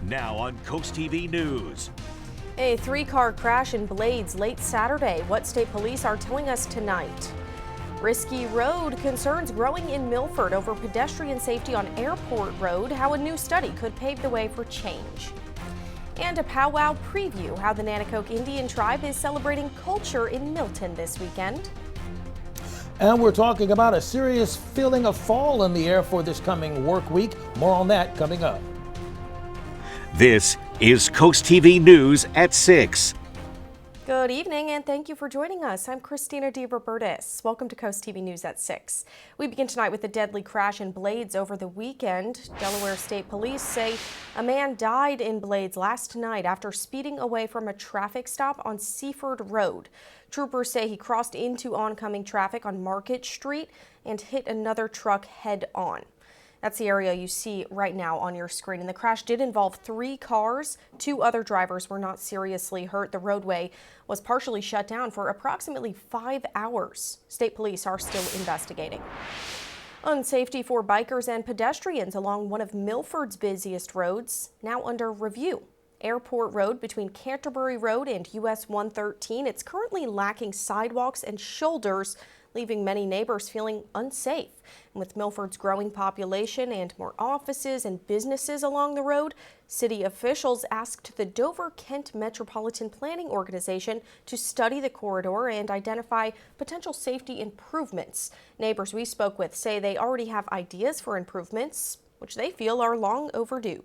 Now on CoastTV News. A three-car crash in Blades late Saturday. What state police are telling us tonight. Risky road concerns growing in Milford over pedestrian safety on Airport Road. How a new study could pave the way for change. And a powwow preview. How the Nanticoke Indian tribe is celebrating culture in Milton this weekend. And we're talking about a serious feeling of fall in the air for this coming work week. More on that coming up. This is CoastTV News at 6. Good evening and thank you for joining us. I'm Christina DeRobertis. Welcome to CoastTV News at 6. We begin tonight with a deadly crash in Blades over the weekend. Delaware State Police say a man died in Blades last night after speeding away from a traffic stop on Seaford Road. Troopers say he crossed into oncoming traffic on Market Street and hit another truck head on. That's the area you see right now on your screen. And the crash did involve 3 cars. 2 other drivers were not seriously hurt. The roadway was partially shut down for approximately 5 hours. State police are still investigating. Unsafety for bikers and pedestrians along one of Milford's busiest roads now under review. Airport Road between Canterbury Road and US 113. It's currently lacking sidewalks and shoulders, leaving many neighbors feeling unsafe. And with Milford's growing population and more offices and businesses along the road, city officials asked the Dover-Kent Metropolitan Planning Organization to study the corridor and identify potential safety improvements. Neighbors we spoke with say they already have ideas for improvements, which they feel are long overdue.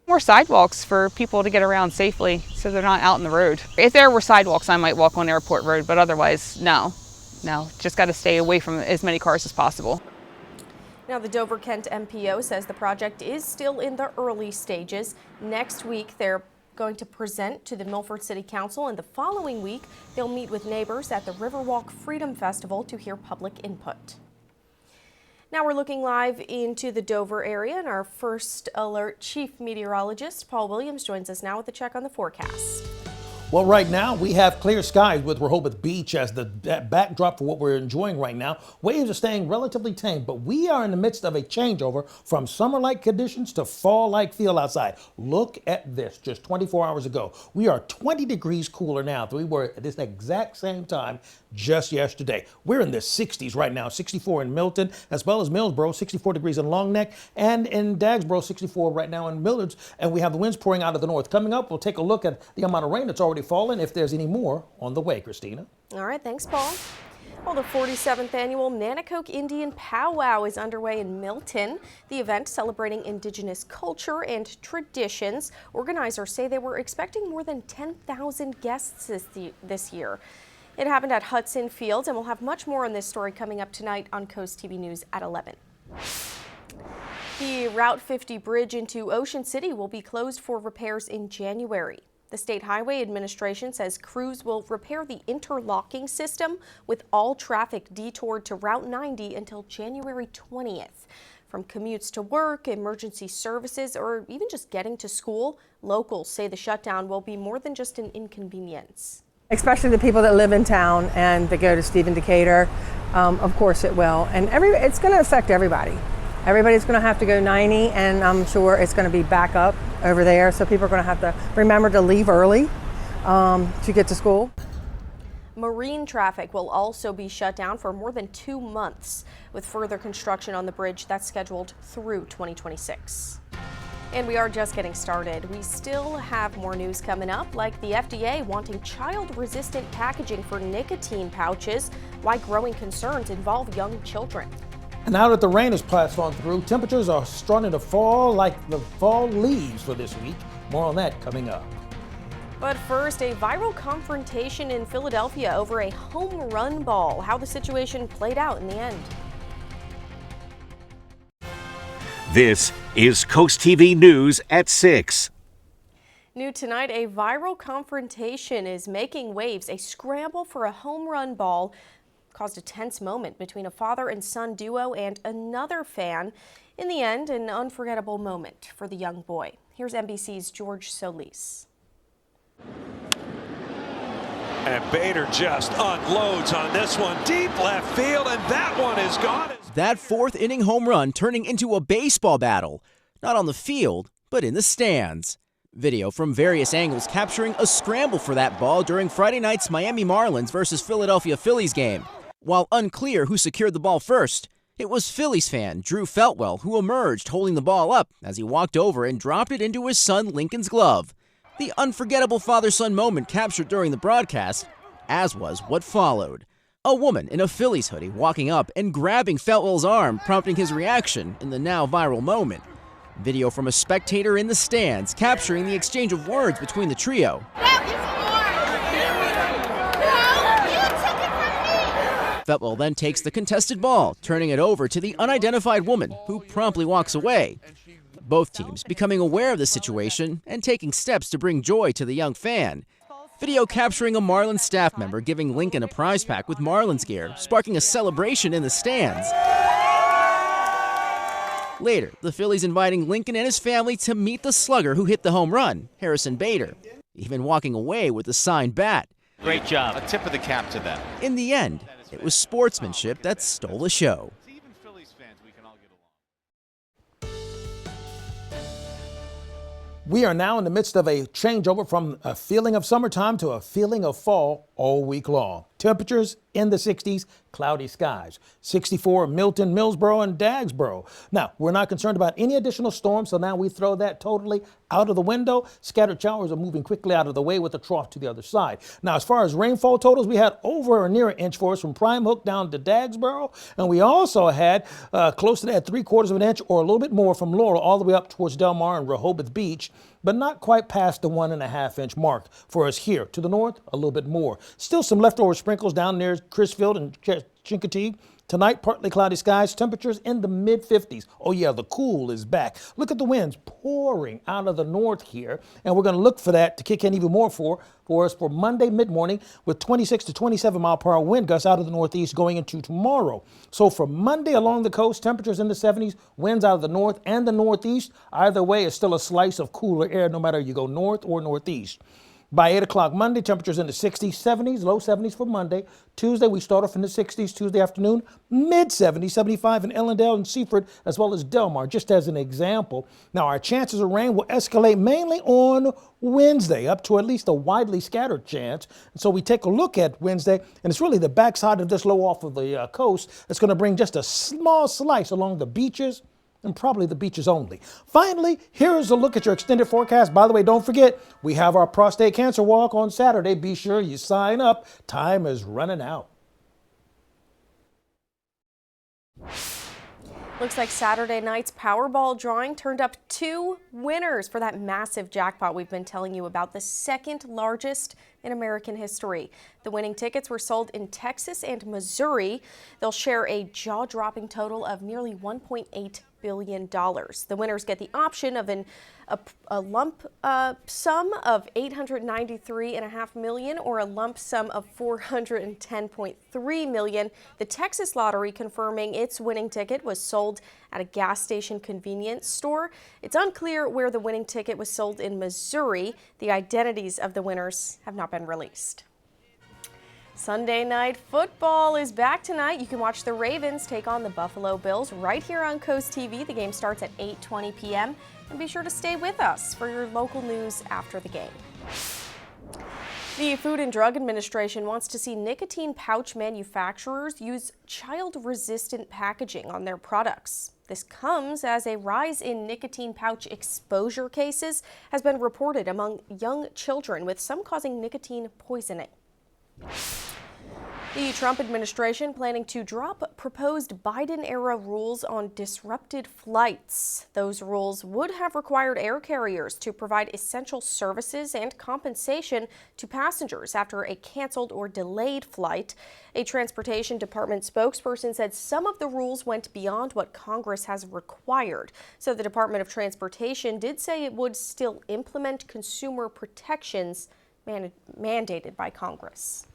More sidewalks for people to get around safely so they're not out in the road. If there were sidewalks, I might walk on Airport Road, but otherwise, no, just got to stay away from as many cars as possible. Now, the Dover-Kent MPO says the project is still in the early stages. Next week, they're going to present to the Milford City Council, and the following week, they'll meet with neighbors at the Riverwalk Freedom Festival to hear public input. Now we're looking live into the Dover area, and our first alert chief meteorologist, Paul Williams, joins us now with a check on the forecast. Well, right now we have clear skies with Rehoboth Beach as the backdrop for what we're enjoying right now. Waves are staying relatively tame, but we are in the midst of a changeover from summer-like conditions to fall-like feel outside. Look at this, just 24 hours ago. We are 20 degrees cooler now than we were at this exact same time just yesterday. We're in the 60s right now, 64 in Milton, as well as Millsboro, 64 degrees in Long Neck, and in Dagsboro, 64 right now in Millards, and we have the winds pouring out of the north. Coming up, we'll take a look at the amount of rain that's already fallen, if there's any more on the way, Christina. All right, thanks, Paul. Well, the 47th annual Nanticoke Indian Powwow is underway in Milton. The event celebrating Indigenous culture and traditions. Organizers say they were expecting more than 10,000 guests this year. It happened at Hudson Fields, and we'll have much more on this story coming up tonight on CoastTV News at 11. The Route 50 bridge into Ocean City will be closed for repairs in January. The State Highway Administration says crews will repair the interlocking system with all traffic detoured to Route 90 until January 20th. From commutes to work, emergency services, or even just getting to school, locals say the shutdown will be more than just an inconvenience. Especially the people that live in town and that go to Stephen Decatur, of course it will. And it's going to affect everybody. Everybody's going to have to go 90, and I'm sure it's going to be back up over there. So people are going to have to remember to leave early to get to school. Marine traffic will also be shut down for more than 2 months, with further construction on the bridge that's scheduled through 2026. And we are just getting started. We still have more news coming up, like the FDA wanting child-resistant packaging for nicotine pouches, why growing concerns involve young children. And now that the rain has passed on through, temperatures are starting to fall like the fall leaves for this week. More on that coming up. But first, a viral confrontation in Philadelphia over a home run ball. How the situation played out in the end. This is CoastTV News at 6. New tonight, a viral confrontation is making waves. A scramble for a home run ball caused a tense moment between a father and son duo and another fan. In the end, an unforgettable moment for the young boy. Here's NBC's George Solis. And Bader just unloads on this one, deep left field, and that one is gone. That fourth inning home run turning into a baseball battle, not on the field, but in the stands. Video from various angles capturing a scramble for that ball during Friday night's Miami Marlins versus Philadelphia Phillies game. While unclear who secured the ball first, it was Phillies fan Drew Feltwell who emerged holding the ball up as he walked over and dropped it into his son Lincoln's glove. The unforgettable father-son moment captured during the broadcast, as was what followed. A woman in a Phillies hoodie walking up and grabbing Feltwell's arm, prompting his reaction in the now viral moment. Video from a spectator in the stands capturing the exchange of words between the trio. Feltwell then takes the contested ball, turning it over to the unidentified woman, who promptly walks away. Both teams becoming aware of the situation and taking steps to bring joy to the young fan. Video capturing a Marlins staff member giving Lincoln a prize pack with Marlins gear, sparking a celebration in the stands. Later, the Phillies inviting Lincoln and his family to meet the slugger who hit the home run, Harrison Bader, even walking away with a signed bat. Great job. A tip of the cap to them. In the end, it was sportsmanship that stole the show. We are now in the midst of a changeover from a feeling of summertime to a feeling of fall all week long. Temperatures in the 60s, cloudy skies. 64 Milton, Millsboro, and Dagsboro. Now, we're not concerned about any additional storms, so now we throw that totally out of the window. Scattered showers are moving quickly out of the way with the trough to the other side. Now, as far as rainfall totals, we had over or near an inch for us from Prime Hook down to Dagsboro, and we also had close to that 3/4 of an inch or a little bit more from Laurel all the way up towards Del Mar and Rehoboth Beach, but not quite past the 1.5 inch mark for us here. To the north, a little bit more. Still some leftover sprinkles down near Crisfield and Chincoteague. Tonight, partly cloudy skies, temperatures in the mid-50s. Oh yeah, the cool is back. Look at the winds pouring out of the north here, and we're going to look for that to kick in even more for us for Monday mid-morning with 26 to 27 mile per hour wind gusts out of the northeast going into tomorrow. So for Monday along the coast, temperatures in the 70s, winds out of the north and the northeast. Either way, it's still a slice of cooler air no matter you go north or northeast. By 8 o'clock Monday, temperatures in the 60s, 70s, low 70s for Monday. Tuesday, we start off in the 60s. Tuesday afternoon, mid-70s, 75 in Ellendale and Seaford, as well as Del Mar, just as an example. Now, our chances of rain will escalate mainly on Wednesday, up to at least a widely scattered chance. And so we take a look at Wednesday, and it's really the backside of this low off of the coast that's going to bring just a small slice along the beaches, and probably the beaches only. Finally, here's a look at your extended forecast. By the way, don't forget, we have our prostate cancer walk on Saturday. Be sure you sign up. Time is running out. Looks like Saturday night's Powerball drawing turned up 2 winners for that massive jackpot we've been telling you about, the second largest in American history. The winning tickets were sold in Texas and Missouri. They'll share a jaw-dropping total of nearly $1.8 billion. The winners get the option of a lump sum of $893.5 million or a lump sum of $410.3 million. The Texas lottery confirming its winning ticket was sold at a gas station convenience store. It's unclear where the winning ticket was sold in Missouri. The identities of the winners have not been released. Sunday night football is back tonight. You can watch the Ravens take on the Buffalo Bills right here on CoastTV. The game starts at 8:20 p.m. and be sure to stay with us for your local news after the game. The Food and Drug Administration wants to see nicotine pouch manufacturers use child-resistant packaging on their products. This comes as a rise in nicotine pouch exposure cases has been reported among young children, with some causing nicotine poisoning. The Trump administration planning to drop proposed Biden-era rules on disrupted flights. Those rules would have required air carriers to provide essential services and compensation to passengers after a canceled or delayed flight. A Transportation Department spokesperson said some of the rules went beyond what Congress has required. So the Department of Transportation did say it would still implement consumer protections mandated by Congress.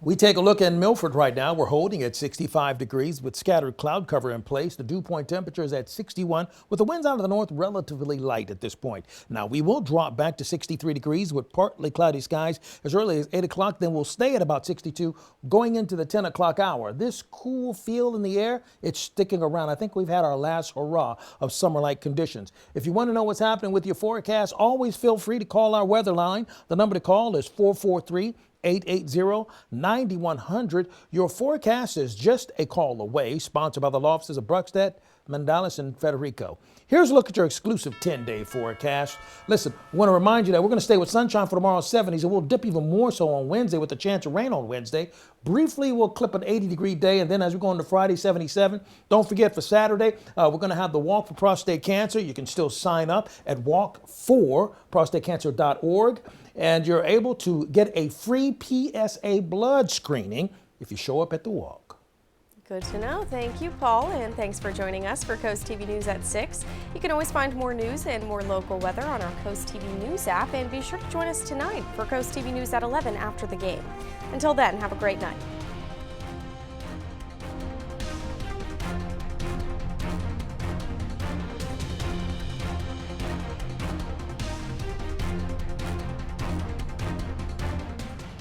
We take a look in Milford right now. We're holding at 65 degrees with scattered cloud cover in place. The dew point temperature is at 61 with the winds out of the north relatively light at this point. Now we will drop back to 63 degrees with partly cloudy skies as early as 8 o'clock. Then we'll stay at about 62 going into the 10 o'clock hour. This cool feel in the air, it's sticking around. I think we've had our last hurrah of summer-like conditions. If you want to know what's happening with your forecast, always feel free to call our weather line. The number to call is 443-880-9100. Your forecast is just a call away, sponsored by the law offices of Bruckstedt, Mandalis, and Federico. Here's a look at your exclusive 10-day forecast. Listen, I want to remind you that we're going to stay with sunshine for tomorrow's 70s, and we'll dip even more so on Wednesday with a chance of rain on Wednesday. Briefly, we'll clip an 80-degree day, and then as we go into Friday, 77. Don't forget, for Saturday, we're going to have the Walk for Prostate Cancer. You can still sign up at walk4prostatecancer.org. And you're able to get a free PSA blood screening if you show up at the walk. Good to know. Thank you, Paul, and thanks for joining us for Coast TV News at 6. You can always find more news and more local weather on our Coast TV News app, and be sure to join us tonight for Coast TV News at 11 after the game. Until then, have a great night.